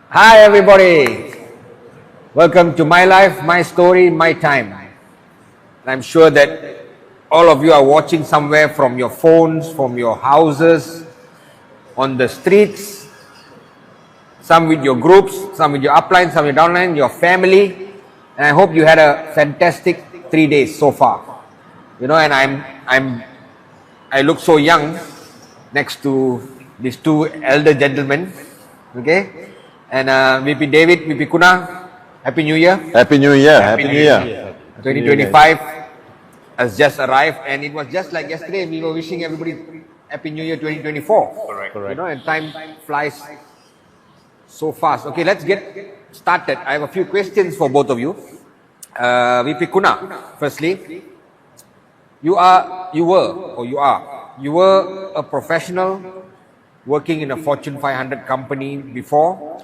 Hi, everybody. Welcome to My Life, My Story, My Time. And I'm sure that all of you are watching somewhere from your phones, from your houses, on the streets, some with your groups, some with your upline, some with your downline, your family. And I hope you had a fantastic 3 days so far. And I look so young next to these two elder gentlemen. Okay? And VP David, VP Kuna, Happy New Year. Happy New Year. Happy New Year. 2025 has just arrived, and it was just like yesterday we were wishing everybody Happy New Year 2024. Correct. And time flies so fast. Okay, let's get started. I have a few questions for both of you. VP Kuna, firstly, you were a professional working in a Fortune 500 company before,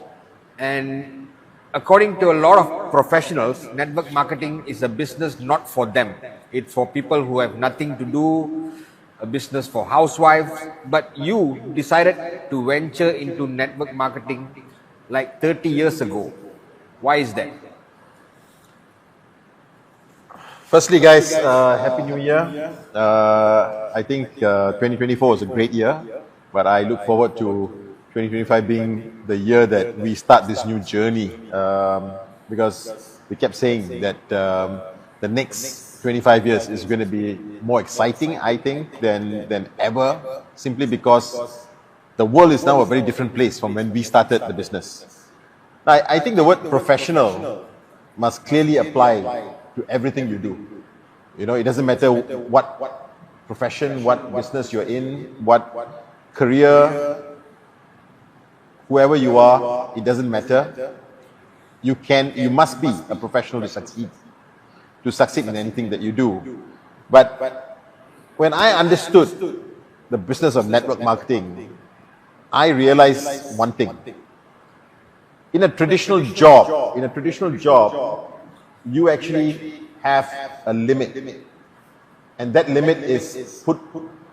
and according to a lot of professionals, network marketing is a business not for them. It's for people who have nothing to do, a business for housewives. But you decided to venture into network marketing like 30 years ago. Why is that? Firstly, guys, Happy New Year. I think 2024 was a great year, but I look forward to 2025 being the year that we start this new journey, because we kept saying that the next 25 years is going to be more exciting, I think, than ever, simply because the world is now a very different place from when we started the business. I think the word professional must clearly apply to everything you do. It doesn't matter what profession, what business you're in, what career, whoever you are, it doesn't matter. You must be a professional to succeed in anything that you do. But when I understood the business of network marketing, I realized one thing. In a traditional job, you actually have a limit, and that limit is put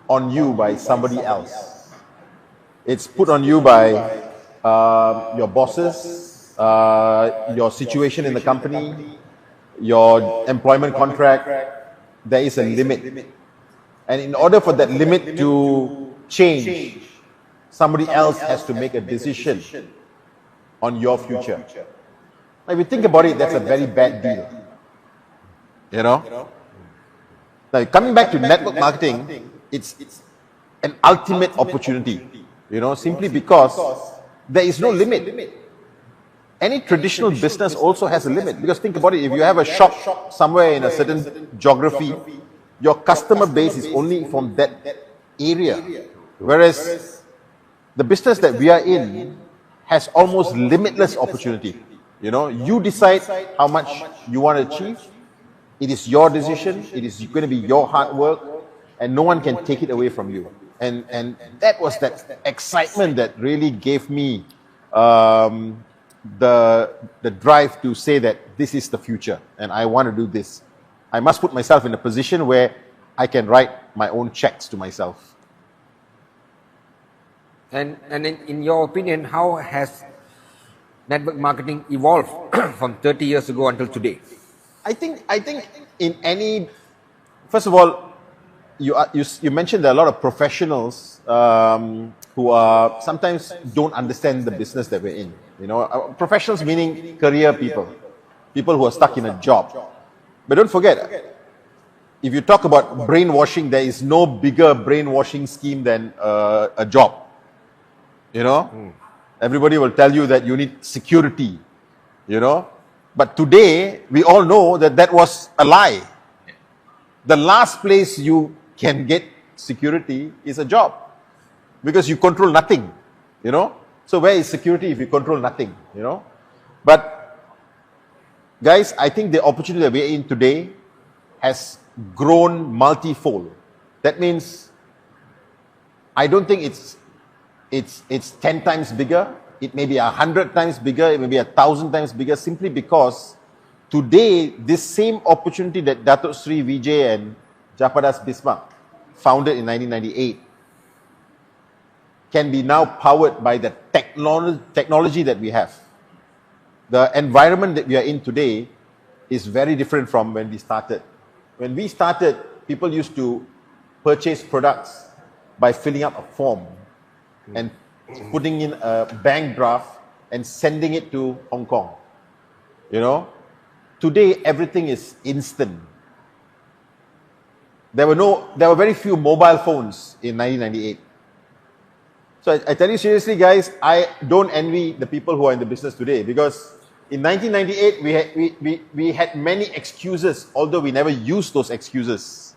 on you by somebody else. It's put on you by your bosses, your situation in the company, your employment contract. There is a limit, and in order for that limit to change, somebody else has to make a decision on your future. Now, if you think about it, that's a very bad deal. Now, coming back to network marketing, it's an ultimate opportunity, simply because there is no limit. Any traditional business also has a limit, because think about it, if you have a shop somewhere in a certain geography, your customer base is only from that area. Whereas the business that we are in has almost limitless opportunity. You decide how much you want to achieve. It is your decision. It is going to be your hard work, and no one can take it away from you. And that was that excitement that really gave me the drive to say that this is the future, and I want to do this. I must put myself in a position where I can write my own checks to myself. And in your opinion, how has network marketing evolved from 30 years ago until today? I think in any, first of all, you mentioned there are a lot of professionals who are sometimes don't understand the business that we're in. Professionals meaning career people who are stuck in a job. But don't forget, if you talk about brainwashing, there is no bigger brainwashing scheme than a job. Everybody will tell you that you need security, But today, we all know that was a lie. The last place you can get security is a job, because you control nothing, So where is security if you control nothing, But guys, I think the opportunity that we're in today has grown multifold. That means I don't think it's 10 times bigger. It may be 100 times bigger. It may be 1,000 times bigger, simply because today, this same opportunity that Datuk Sri Vijay and Japadas Bismarck founded in 1998 can be now powered by the technology that we have. the environment that we are in today is very different from when we started. When we started, people used to purchase products by filling up a form and putting in a bank draft and sending it to Hong Kong. You know, today everything is instant. There were very few mobile phones in 1998. So I tell you seriously, guys, I don't envy the people who are in the business today, because in 1998 we had many excuses, although we never used those excuses.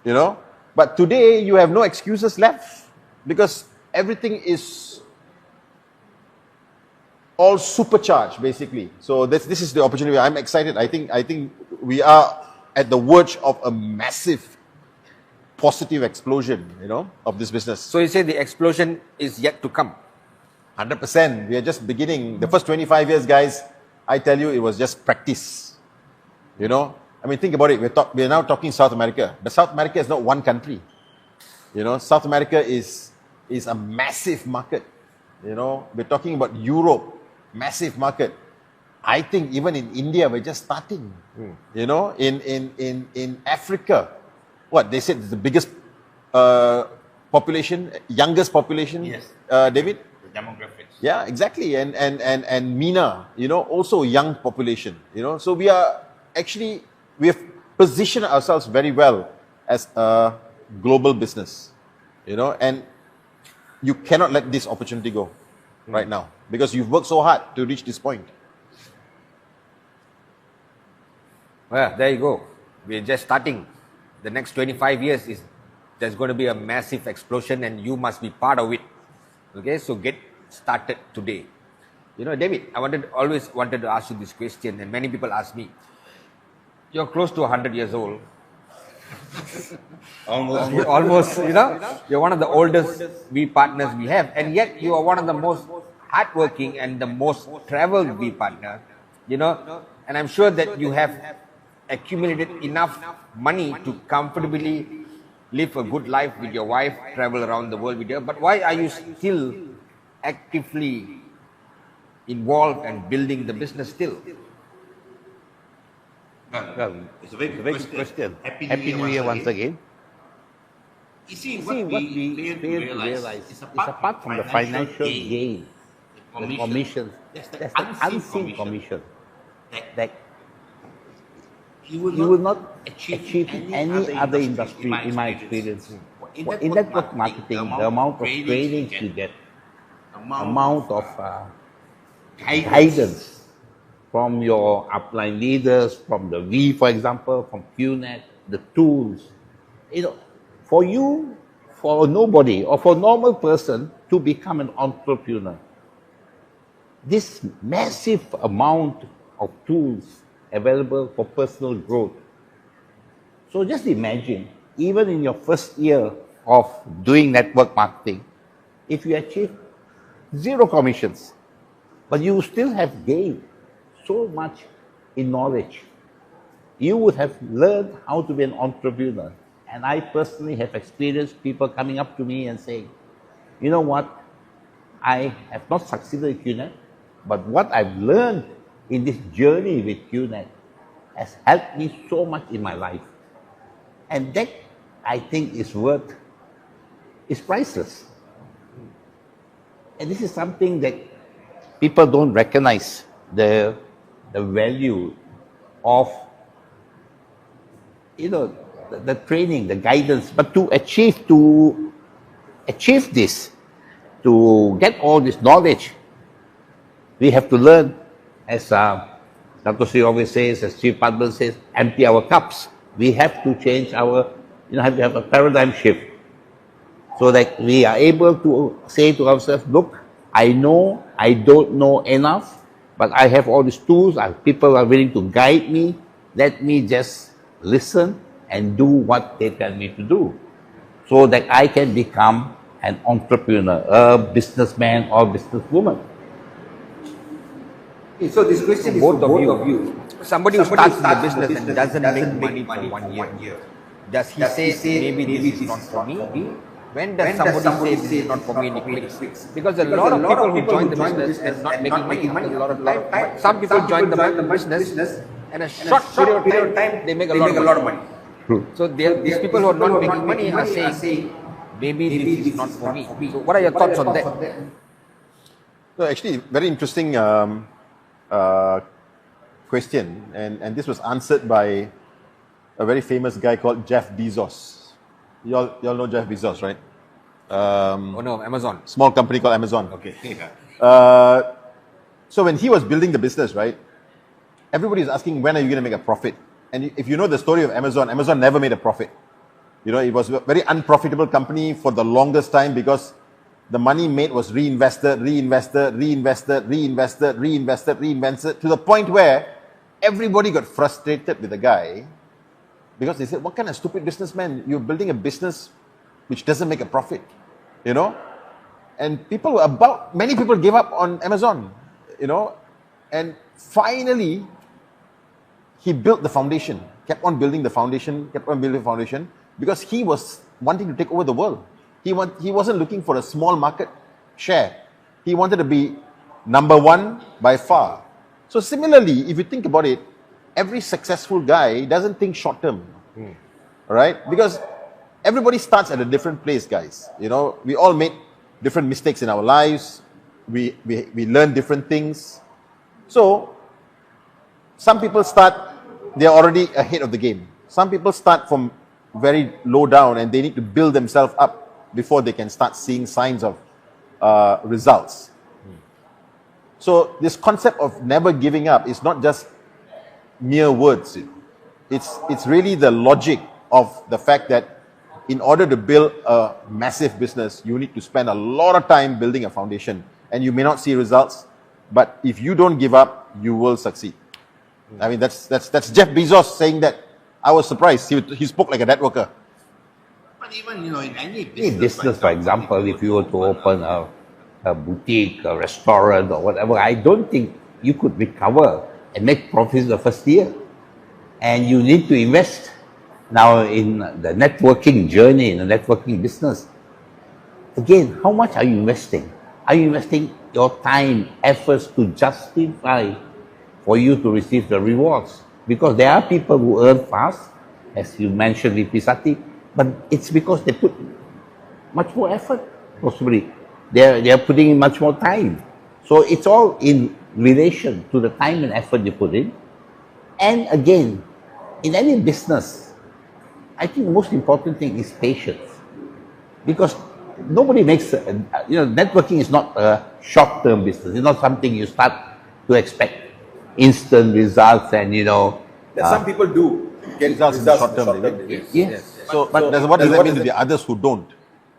You know, but today you have no excuses left, because everything is all supercharged basically. So this is the opportunity. I'm excited. I think we are at the verge of a massive positive explosion, you know, of this business. So you say the explosion is yet to come. 100%. We are just beginning. The first 25 years, guys, I tell you, it was just practice. You know, I mean, think about it. We're now talking South America, but South America is not one country. You know, South America is a massive market. You know, we're talking about Europe, massive market. I think even in India, we're just starting. You know, in Africa, what they said is the biggest population, youngest population. Yes. David. The demographics. Yeah, exactly. And MENA, you know, also young population. You know, so we have positioned ourselves very well as a global business. You know, and you cannot let this opportunity go right now, because you've worked so hard to reach this point. Well, there you go. We're just starting. The next 25 years there's going to be a massive explosion, and you must be part of it. Okay, so get started today. You know, David, always wanted to ask you this question, and many people ask me. You're close to 100 years old. Almost, you know, you're one of the oldest V partners we have, and yet you are one of the most hardworking and the most traveled V partner. You know, and I'm sure that you have accumulated enough money to comfortably live a good life with your wife, travel around the world with her. But why are you still actively involved and building the business still? Well, it's a very good question. Happy New Year once again. You see, what we fail to realize is apart from the financial gain, the commission, there's the unseen commission that you will not achieve in any other industry, in my experience. In network marketing, the amount of trainings you get, amount of guidance from your upline leaders, from the V, for example, from QNet, the tools. You know, for you, for nobody, or for a normal person to become an entrepreneur, this massive amount of tools available for personal growth. So just imagine, even in your first year of doing network marketing, if you achieve 0 commissions, but you still have gained so much in knowledge, you would have learned how to be an entrepreneur. And I personally have experienced people coming up to me and saying, you know what, I have not succeeded at QNet, but what I've learned in this journey with QNet has helped me so much in my life. And that, I think, is priceless. And this is something that people don't recognize, the value of, you know, the training, the guidance. But to achieve this, to get all this knowledge, we have to learn, as Dr. Sri always says, as Chief Padman says, empty our cups. We have to change our, have to have a paradigm shift, so that we are able to say to ourselves, look, I know I don't know enough, but I have all these tools, people are willing to guide me. Let me just listen and do what they tell me to do, so that I can become an entrepreneur, a businessman or businesswoman. So this question is both of you. Somebody who starts in the business and doesn't make money for 1 year, does he say maybe this is not for me? When does somebody say this is not for me and it clicks? Because a lot of people who join the business and not making money after a lot of time. But some people join the business and a short period of time they make a lot of money. So these people who are not making money are saying, maybe this is not for me. So what are your thoughts on that? No, actually, very interesting question, and this was answered by a very famous guy called Jeff Bezos. Y'all know Jeff Bezos, right? Oh no, Amazon. Small company called Amazon. Okay. So when he was building the business, right, everybody is asking, when are you going to make a profit? And if you know the story of Amazon, Amazon never made a profit. You know, it was a very unprofitable company for the longest time because the money made was reinvested to the point where everybody got frustrated with the guy because they said, what kind of stupid businessman? You're building a business which doesn't make a profit, you know? And many people gave up on Amazon, you know? And finally, he built the foundation, kept on building the foundation, because he was wanting to take over the world. He wasn't looking for a small market share. He wanted to be number one by far. So similarly, if you think about it, every successful guy doesn't think short term, all right? Because everybody starts at a different place, guys. You know, we all made different mistakes in our lives. We learn different things. So some people they're already ahead of the game. Some people start from very low down and they need to build themselves up before they can start seeing signs of results. So this concept of never giving up is not just mere words. It's really the logic of the fact that in order to build a massive business, you need to spend a lot of time building a foundation, and you may not see results, but if you don't give up, you will succeed. I mean, that's Jeff Bezos saying that. I was surprised. He spoke like a networker. But even, you know, in any business, for example, if you were to open a boutique, a restaurant or whatever, I don't think you could recover and make profits the first year. And you need to invest. Now, in the networking journey, in the networking business, again, how much are you investing? Are you investing your time, efforts to justify for you to receive the rewards? Because there are people who earn fast, as you mentioned with Sathi, but it's because they put much more effort, possibly. They are putting in much more time. So it's all in relation to the time and effort you put in. And again, in any business, I think the most important thing is patience. Because nobody makes, networking is not a short-term business. It's not something you start to expect instant results and, some people do get results in the short term. Yes. So, what does that mean to the others who don't?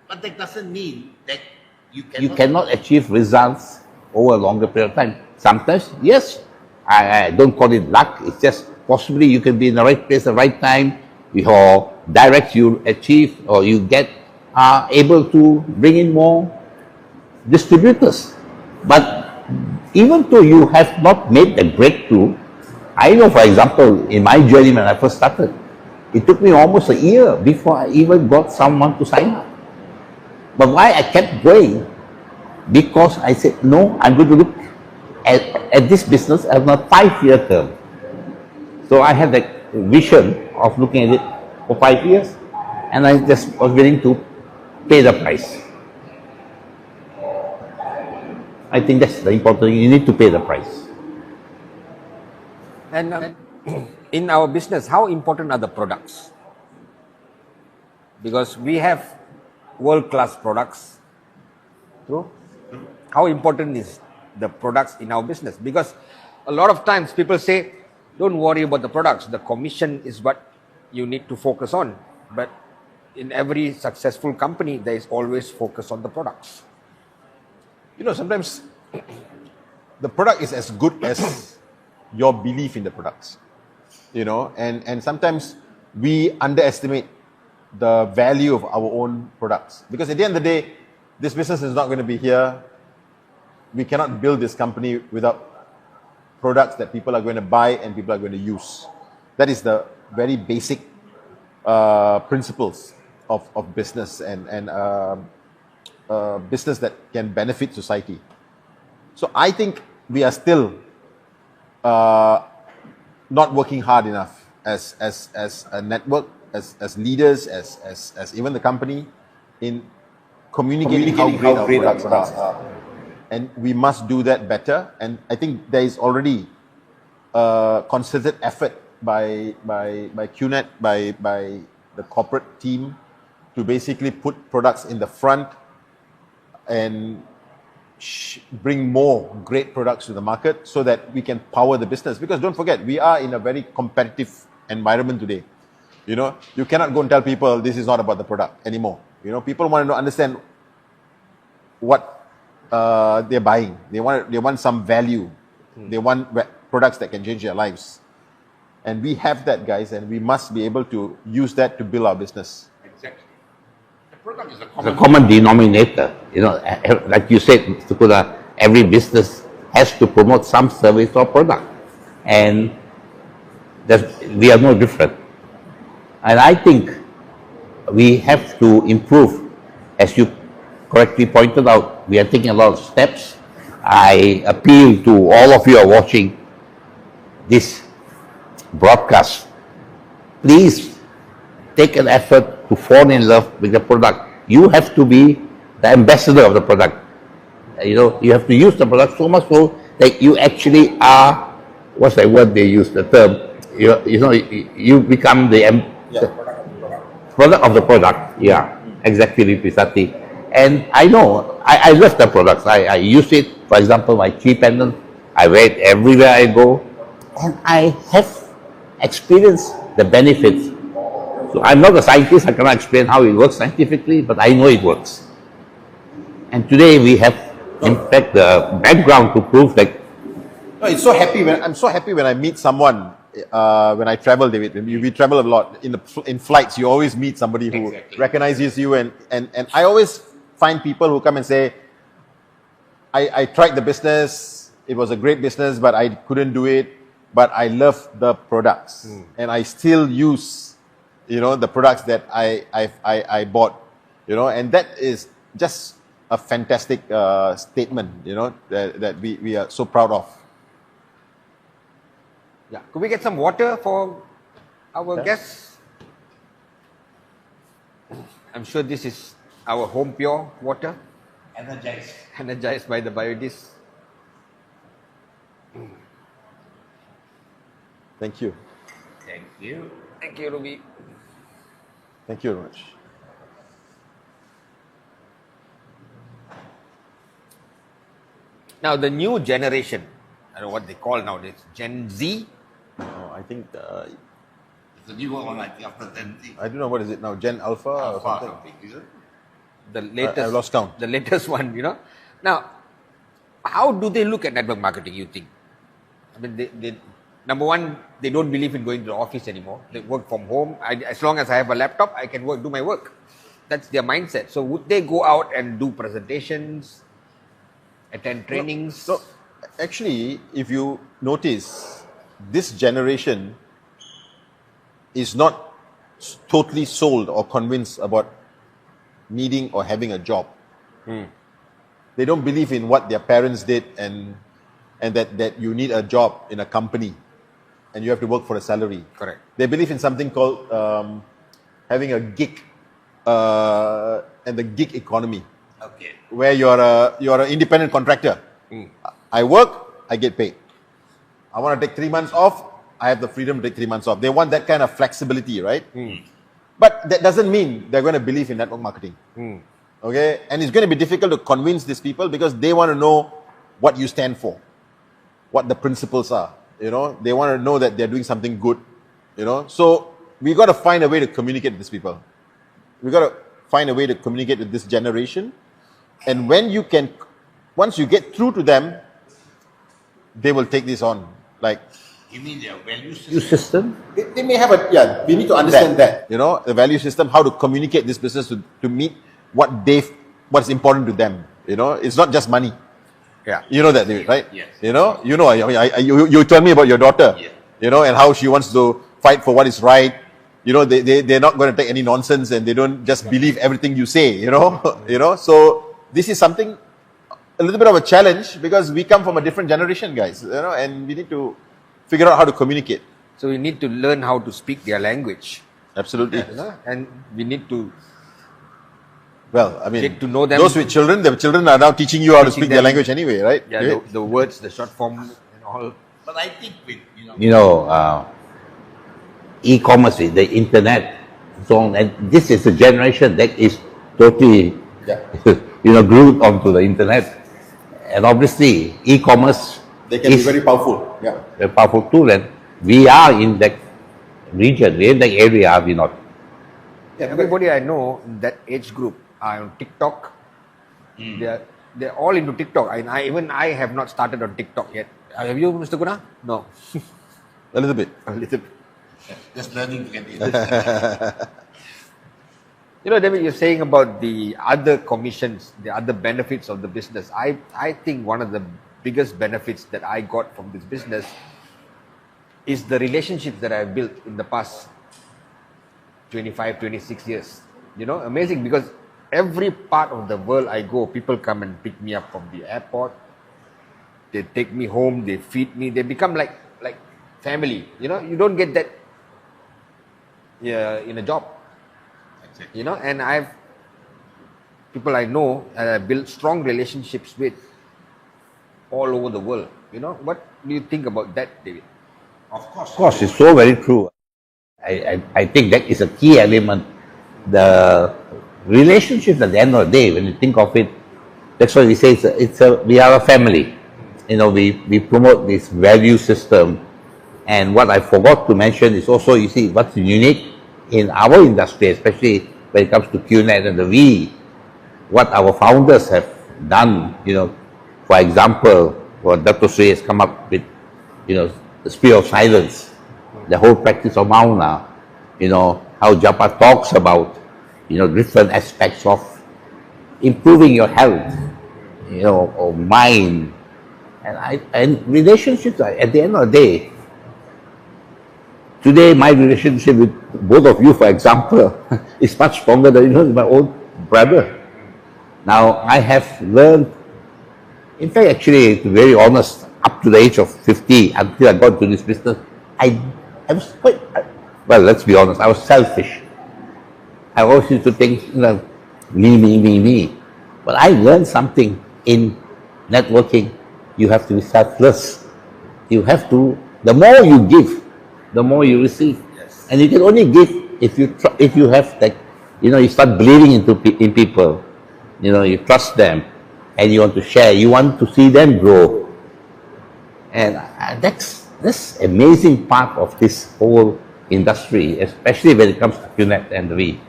But that doesn't mean that you cannot achieve results over a longer period of time. Sometimes, yes, I don't call it luck. It's just possibly you can be in the right place at the right time. Your direct you achieve or you get able to bring in more distributors. But even though you have not made the breakthrough, I know, for example, in my journey when I first started, it took me almost a year before I even got someone to sign up. But why I kept going? Because I said, no, I'm going to look at this business as a 5-year term. So I had that vision of looking at it for 5 years, and I just was willing to pay the price. I think that's the important thing. You need to pay the price. And in our business, how important are the products? Because we have world-class products. True. How important is the products in our business? Because a lot of times people say, don't worry about the products. The commission is what you need to focus on. But in every successful company, there is always focus on the products. Sometimes the product is as good as your belief in the products, and sometimes we underestimate the value of our own products, because at the end of the day, this business is not going to be here. We cannot build this company without products that people are going to buy and people are going to use. That is the very basic principles of business and business that can benefit society. So I think we are still not working hard enough as a network, as leaders, as even the company in communicating how great our products are. And we must do that better. And I think there is already a concerted effort by QNet, by the corporate team to basically put products in the front and bring more great products to the market so that we can power the business. Because don't forget, we are in a very competitive environment today. You know, you cannot go and tell people this is not about the product anymore. You know, people want to understand what they're buying. They want some value. They want products that can change their lives. And we have that, guys, and we must be able to use that to build our business. Exactly. The product is a common denominator. You know, like you said, Mr. Kuna, every business has to promote some service or product. And we are no different. And I think we have to improve, as you correctly pointed out. We are taking a lot of steps. I appeal to all of you who are watching this broadcast. Please take an effort to fall in love with the product. You have to be the ambassador of the product. You know, you have to use the product so much so that you actually are, what's that word they use, the term, you become the product of the product. Yeah, exactly, Sathi. And I know, I love the products. I use it, for example, my key pendant. I wear it everywhere I go. And I have experienced the benefits. So I'm not a scientist, I cannot explain how it works scientifically, but I know it works. And today we have, in fact, the background to prove that. No, I'm so happy when I meet someone. When I travel, David, we travel a lot. In flights, you always meet somebody who recognizes you, and I always find people who come and say, I tried the business, it was a great business, but I couldn't do it, but I love the products, and I still use, the products that I bought, and that is just a fantastic statement, that we are so proud of. Yeah. Could we get some water for our guests? I'm sure this is our home pure water. Energized by the biodis. Thank you. Thank you. Thank you, Ruby. Thank you very much. Now, the new generation, I don't know what they call nowadays, Gen Z. I think It's a new one, I think, after 10. I don't know what is it now, Gen Alpha or something. Is it? The latest, I lost count. The latest one, Now, how do they look at network marketing, you think? I mean, they number one, they don't believe in going to the office anymore. They work from home. As long as I have a laptop, I can do my work. That's their mindset. So would they go out and do presentations, attend trainings? So actually, if you notice, this generation is not totally sold or convinced about needing or having a job. They don't believe in what their parents did and that you need a job in a company and you have to work for a salary. Correct. They believe in something called having a gig and the gig economy. Okay. Where you're an independent contractor. I work, I get paid. I want to take 3 months off, I have the freedom to take 3 months off. They want that kind of flexibility, right? But that doesn't mean they're going to believe in network marketing. Okay? And it's going to be difficult to convince these people because they want to know what you stand for, what the principles are. They want to know that they're doing something good. So we got to find a way to communicate with these people. We got to find a way to communicate with this generation. And once you get through to them, they will take this on. Like, You mean their value system? they may have we need to understand that. The value system, how to communicate this business to meet what's important to them. It's not just money. Yeah. You know that, David, right? Yes. You tell me about your daughter, Yeah. and how she wants to fight for what is right, they're not going to take any nonsense, and they don't just believe everything you say, So this is something, a little bit of a challenge, because we come from a different generation, guys, and we need to figure out how to communicate. So we need to learn how to speak their language. Absolutely. And we need to Well, I mean, get to know them. those with children, the children are now teaching you how to Teaching speak their them. language anyway, right? Yeah, the words, the short form and all. But I think with e-commerce, the internet, so on, and this is a generation that is totally, glued onto the internet, and obviously e-commerce They can be very powerful. Yeah. a powerful tool, and we are in that region, we're in that area, are we not? Everybody I know in that age group are on TikTok. They're all into TikTok. And I have not started on TikTok yet. Have you, Mr. Kuna? No. A little bit. A little bit. Just learning to get in. David, you're saying about the other commissions, the other benefits of the business. I think one of the biggest benefits that I got from this business is the relationships that I've built in the past 25, 26 years. Amazing, because every part of the world I go, people come and pick me up from the airport. They take me home, they feed me, they become like family. You don't get that in a job. Exactly. And people I know and I built strong relationships with all over the world. What do you think about that, David? Of course, it's so very true. I think that is a key element. The relationships at the end of the day, when you think of it, that's why we say we are a family. We promote this value system. And what I forgot to mention is also, you see, what's unique in our industry, especially when it comes to QNet and the V, what our founders have done, for example, what Dr. Sri has come up with, the spirit of silence, the whole practice of Mauna, how Japa talks about, different aspects of improving your health, or mind, and relationships. At the end of the day, today my relationship with both of you, for example, is much stronger than my own brother. Now I have learned, in fact, actually, to be very honest, up to the age of 50, until I got into this business, I was quite, well, let's be honest, I was selfish. I always used to think, me. But I learned something in networking. You have to be selfless. You have to, the more you give, the more you receive. Yes. And you can only give if you have that, you start believing in people. You trust them, and you want to share. You want to see them grow. And that's amazing part of this whole industry, especially when it comes to QNet and the V.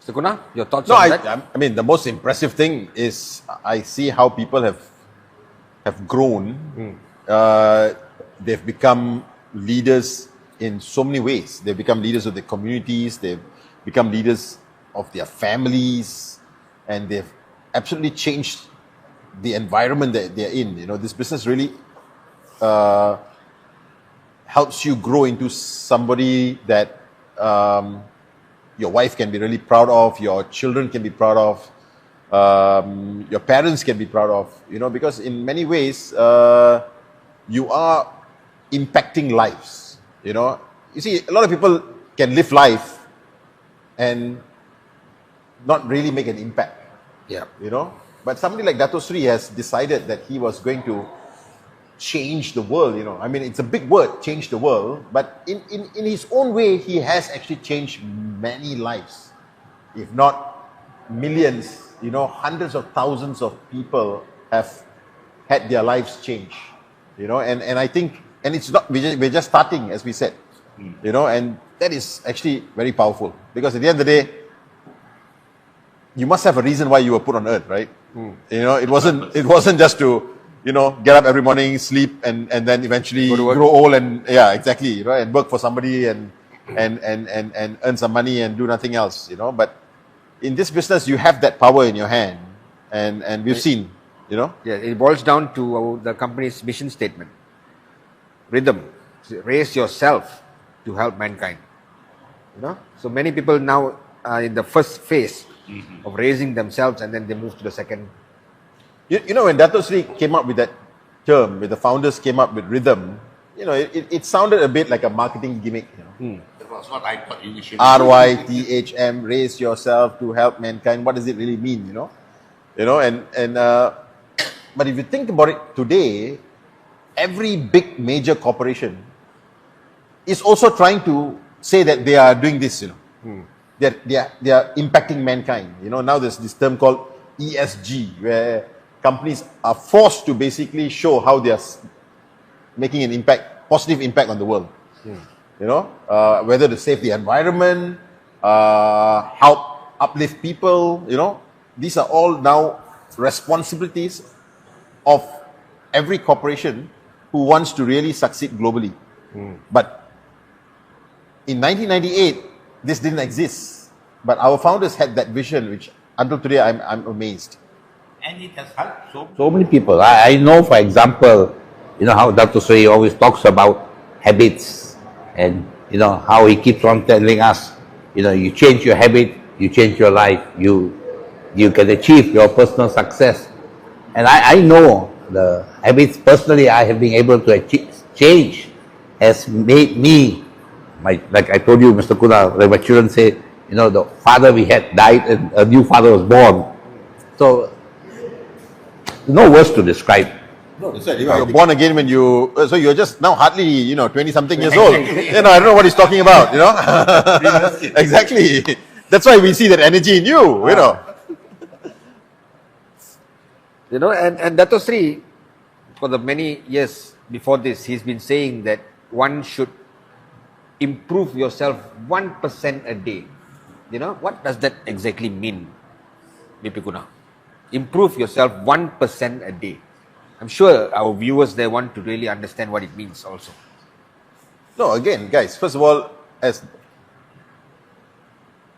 Mr. Kuna, your thoughts No, on that? I mean, the most impressive thing is I see how people have grown. They've become leaders in so many ways. They've become leaders of their communities. They've become leaders of their families, and they've absolutely changed the environment that they're in. This business really helps you grow into somebody that your wife can be really proud of, your children can be proud of, your parents can be proud of, because in many ways you are impacting lives. You see, a lot of people can live life and not really make an impact. Yeah. But somebody like Dato Sri has decided that he was going to change the world. I mean, it's a big word, change the world, but in his own way, he has actually changed many lives, if not millions. Hundreds of thousands of people have had their lives changed. And I think, and it's not, we're just starting, as we said. And that is actually very powerful, because at the end of the day, you must have a reason why you were put on earth, right? It wasn't just to get up every morning, sleep, and then eventually grow old and exactly, right, and work for somebody and earn some money and do nothing else. But in this business, you have that power in your hand, and we've seen. Yeah, it boils down to the company's mission statement. Rhythm. Raise yourself to help mankind. You know, so many people now are in the first phase of raising themselves, and then they move to the second. You know, when Dato Sri came up with that term, when the founders came up with rhythm, you know, it sounded a bit like a marketing gimmick. You know? That was what I thought initially. RYTHM, raise yourself to help mankind. What does it really mean? You know, but if you think about it today, every big major corporation is also trying to say that they are doing this. You know, they are impacting mankind. You know, now there's this term called ESG, where companies are forced to basically show how they are making an impact, positive impact on the world. You know, whether to save the environment, help uplift people. You know, these are all now responsibilities of every corporation who wants to really succeed globally. But in 1998, this didn't exist. But our founders had that vision, which until today I'm amazed. And it has helped so many people. I know, for example, you know how Dr. Sri always talks about habits, and you know how he keeps on telling us, you know, you change your habit, you change your life, you can achieve your personal success. And I know the habits personally I have been able to change has made me, like I told you, Mr. Kuna, like my children say, you know, the father we had died and a new father was born. So, no words to describe. You're born again when so you're just now hardly, you know, 20 something years old. You know, I don't know what he's talking about, you know. Exactly. That's why we see that energy in you, you know. You know, and Dato Sri, for the many years before this, he's been saying that one should improve yourself 1% a day. You know, what does that exactly mean, BP Kuna? Improve yourself 1% a day. I'm sure our viewers, they want to really understand what it means also. No, again, guys, first of all, as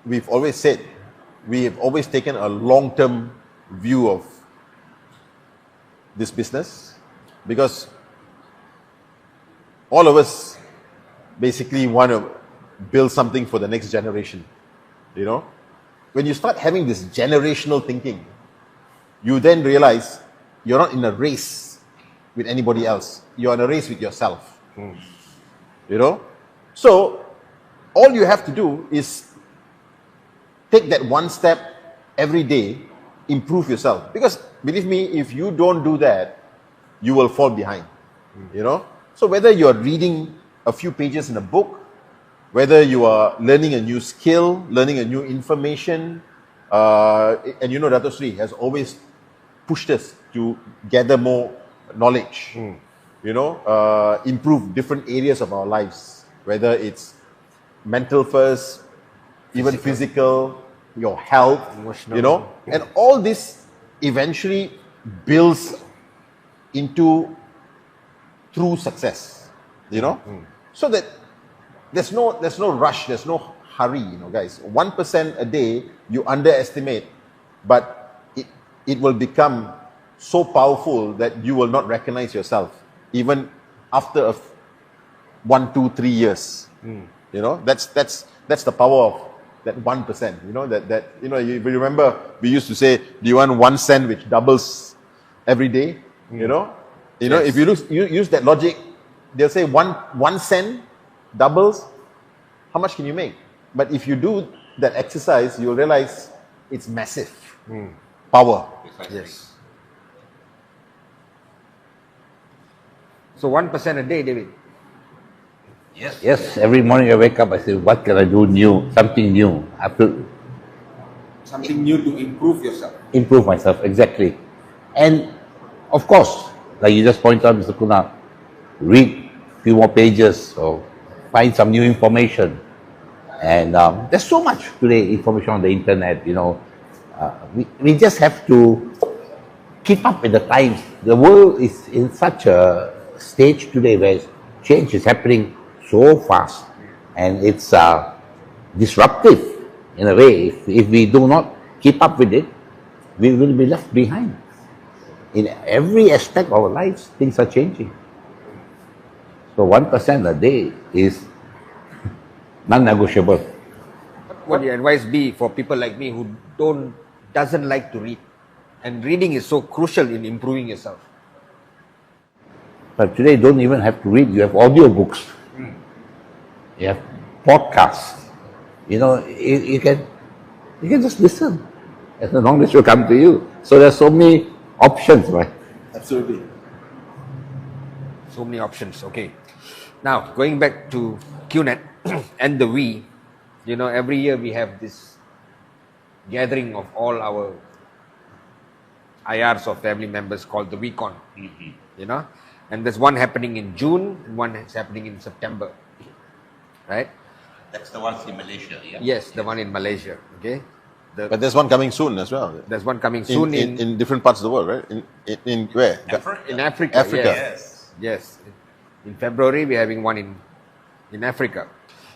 we've always said, we have always taken a long-term view of this business, because all of us basically want to build something for the next generation. You know, when you start having this generational thinking, you then realize you're not in a race with anybody else. You're in a race with yourself. You know, so all you have to do is take that one step every day, improve yourself. Because believe me, if you don't do that, you will fall behind. You know, so whether you're reading a few pages in a book, whether you are learning a new skill, learning a new information, and you know, Dato Sri has always pushed us to gather more knowledge, you know, improve different areas of our lives, whether it's mental first, even physical, your health, Emotional. you know, and all this eventually builds into true success, you know, so that there's no rush, there's no hurry, you know, guys. 1% a day you underestimate, but it will become so powerful that you will not recognize yourself even after 1, 2, 3 years. You know, that's the power of that 1%. You know, that you know, you remember we used to say, do you want 1 cent which doubles every day? You know, if you use that logic, they'll say 1 cent doubles, how much can you make? But if you do that exercise, you'll realize it's massive power. Yes. So 1% a day, David. Yes, every morning I wake up, I say, what can I do new? Something new. I have to Something new to improve yourself. improve myself, exactly. And of course, like you just pointed out, Mr. Kuna, read a few more pages or find some new information. And there's so much today information on the internet, you know. We just have to keep up with the times. The world is in such a stage today where change is happening so fast, and it's disruptive in a way. If we do not keep up with it, we will be left behind. In every aspect of our lives, things are changing. So 1% a day is Non-negotiable. What would your advice be for people like me who doesn't like to read? And reading is so crucial in improving yourself. But today, you don't even have to read. You have audio books. You have podcasts. You know, you can just listen. As long as will come to you. So there's so many options, right? Absolutely. So many options. Okay. Now, going back to QNet and the we, you know, every year we have this gathering of all our IRs or family members called the WeCon. You know, and there's one happening in June and one is happening in September. Right? That's the ones in Malaysia, yeah? Yes, the one in Malaysia. Okay. But there's one coming soon as well. There's one coming soon in different parts of the world, right? In where? in Africa. Africa. Yes. In February, we're having one in Africa.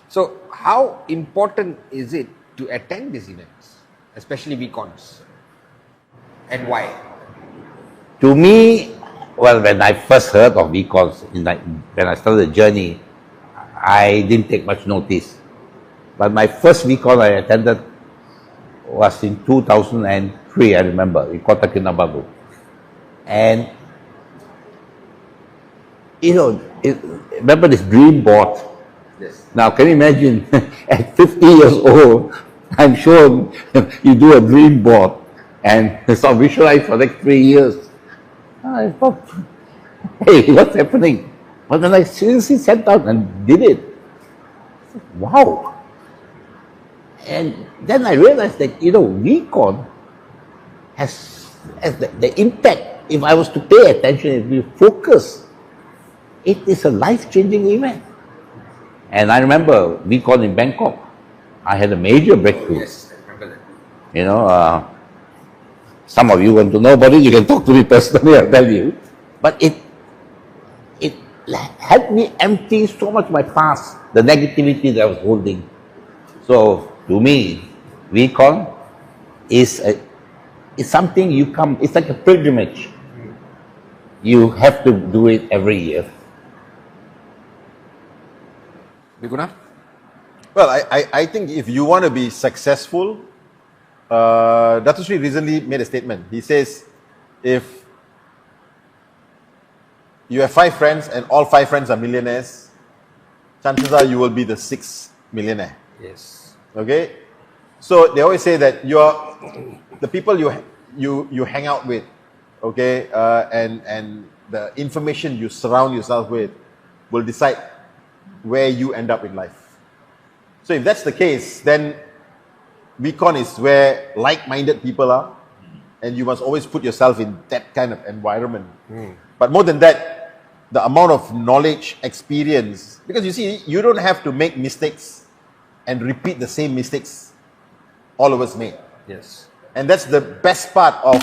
So, how important is it to attend these events, especially WeCons, and why? To me, well, when I first heard of Beacons, when I started the journey, I didn't take much notice. But my first Beacon I attended was in 2003, I remember, in Kota Kinabalu. And, you know, remember this dream board? Yes. Now, can you imagine, at 50 years old, I'm sure you do a dream board and sort of visualize for the next 3 years. I thought, hey, what's happening? But then I seriously sat down and did it. Wow. And then I realized that, you know, Recon has the impact. If I was to pay attention, if we focus, it is a life-changing event. And I remember Recon in Bangkok, I had a major breakthrough. Yes, I remember that. You know, some of you want to know about it, you can talk to me personally, I'll tell you. But it helped me empty so much of my past, the negativity that I was holding. So, to me, Recon is something it's like a pilgrimage. You have to do it every year. Kuna? Well, I think if you want to be successful, Dato Sri recently made a statement. He says, if you have 5 friends and all 5 friends are millionaires, chances are you will be the 6th millionaire. Yes. Okay? So they always say that the people you hang out with, okay, and the information you surround yourself with will decide where you end up in life. So if that's the case, then Recon is where like-minded people are, and you must always put yourself in that kind of environment. But more than that, the amount of knowledge, experience, because you see, you don't have to make mistakes and repeat the same mistakes all of us made. Yes. And that's the best part of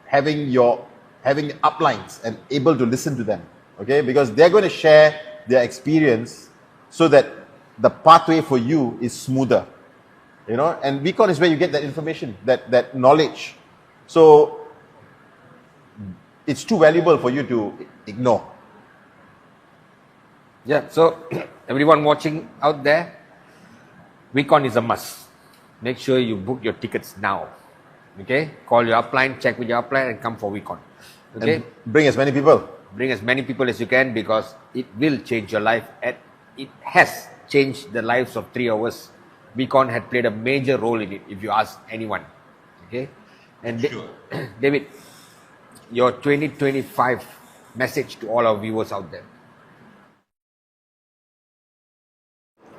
having uplines and able to listen to them. Okay, because they're going to share their experience so that the pathway for you is smoother. You know, and Recon is where you get that information, that knowledge. So it's too valuable for you to ignore. Yeah, so everyone watching out there, Recon is a must. Make sure you book your tickets now. Okay, call your upline, check with your upline, and come for Recon. Okay, And bring as many people. Bring as many people as you can, because it will change your life. And it has changed the lives of 3 of us. Recon had played a major role in it, if you ask anyone. Okay, and Sure. David, your 2025 message to all our viewers out there.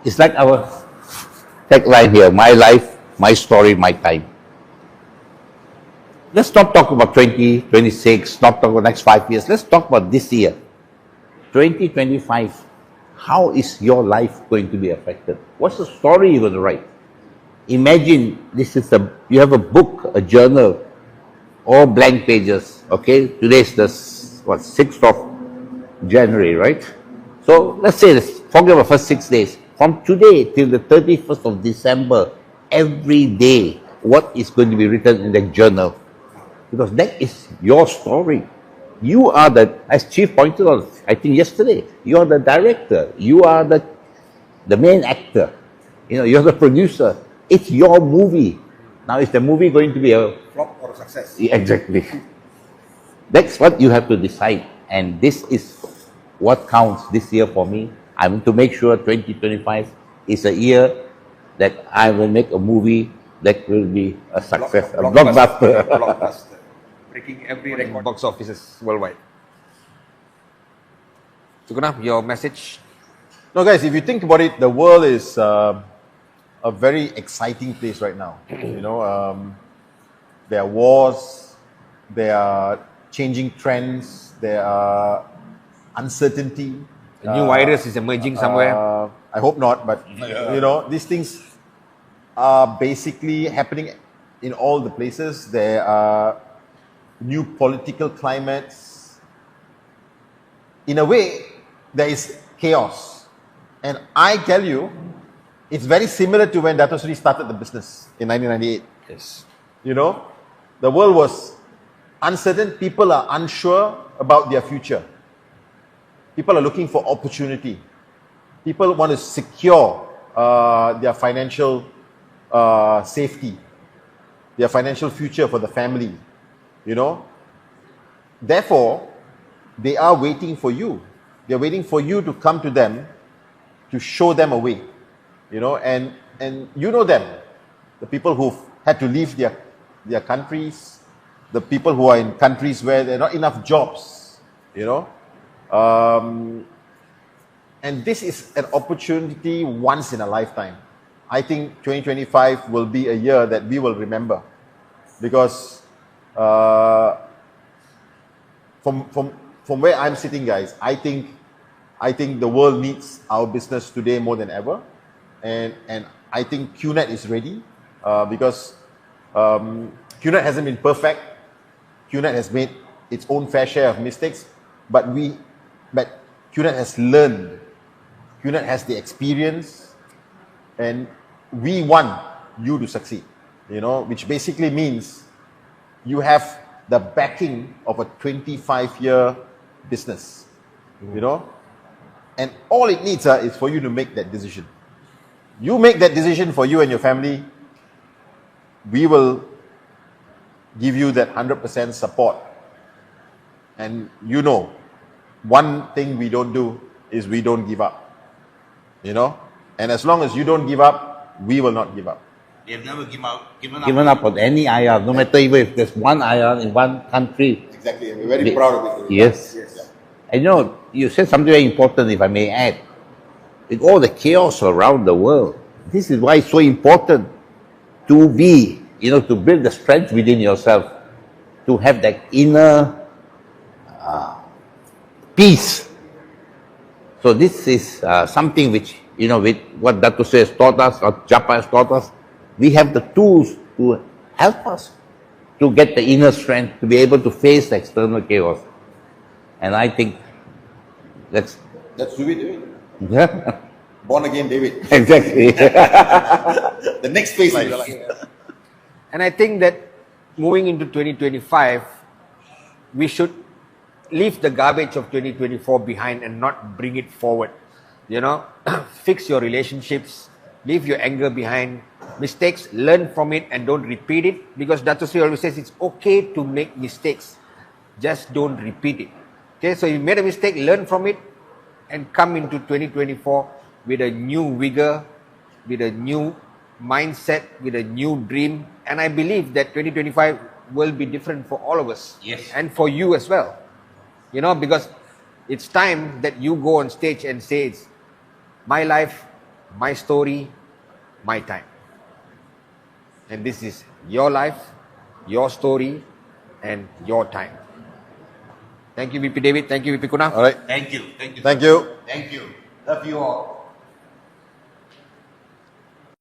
It's like our tagline here, my life, my story, my time. Let's not talk about 2026, not talk about next 5 years. Let's talk about this year. 2025. How is your life going to be affected? What's the story you're going to write? Imagine you have a book, a journal, all blank pages. Okay, today's the 6th of January, right? So let's say this, forget about the first 6 days. From today till the 31st of December, every day, what is going to be written in that journal? Because that is your story. You are as Chief pointed out, I think yesterday, you are the director. You are the the main actor. You're the producer. It's your movie. Now, is the movie going to be a Flop or success? exactly? That's what you have to decide, and this is what counts this year for me. I want to make sure 2025 is a year that I will make a movie that will be a success, a blockbuster. Blockbuster. Breaking every record box offices worldwide. So, Kuna, your message? No, guys, if you think about it, the world is a very exciting place right now. There are wars, there are changing trends, there are uncertainty. A new virus is emerging somewhere. I hope not, but these things are basically happening in all the places. There are new political climates. In a way, there is chaos. And I tell you, it's very similar to when Dato Sri started the business in 1998. Yes. The world was uncertain. People are unsure about their future. People are looking for opportunity. People want to secure their financial safety, their financial future for the family. Therefore, they are waiting for you. They're waiting for you to come to them to show them a way. And you know them, the people who've had to leave their countries, the people who are in countries where there are not enough jobs, and this is an opportunity once in a lifetime. I think 2025 will be a year that we will remember, because from where I'm sitting, guys, I think the world needs our business today more than ever, and I think QNet is ready, because QNet hasn't been perfect. QNet has made its own fair share of mistakes, but QNet has learned. QNet has the experience, and we want you to succeed, which basically means you have the backing of a 25-year business, and all it needs is for you to make that decision. You make that decision for you and your family, we will give you that 100% support. And one thing we don't do is we don't give up. And as long as you don't give up, we will not give up. They have never Given up on any IR, no matter even if there's one IR in one country. Exactly, and we're very proud of it. Yes. And you said something very important, if I may add. With all the chaos around the world, this is why it's so important to be, to build the strength within yourself, to have that inner peace. So this is something which, with what Dato Sri has taught us, or Japa has taught us, we have the tools to help us to get the inner strength to be able to face the external chaos. And I think that's David. yeah, Born again David. exactly. The next phase of your life. And I think that moving into 2025, we should leave the garbage of 2024 behind and not bring it forward. Fix your relationships, leave your anger behind, mistakes, learn from it and don't repeat it, because Dato Sri always says it's okay to make mistakes, just don't repeat it. Okay, so you made a mistake, learn from it and come into 2024 with a new vigor, with a new mindset, with a new dream. And I believe that 2025 will be different for all of us. Yes. And for you as well. Because it's time that you go on stage and say it's my life, my story, my time. And this is your life, your story, and your time. Thank you, VP David. Thank you, VP Kuna. All right. Thank you. Thank you. Thank you. Love you all.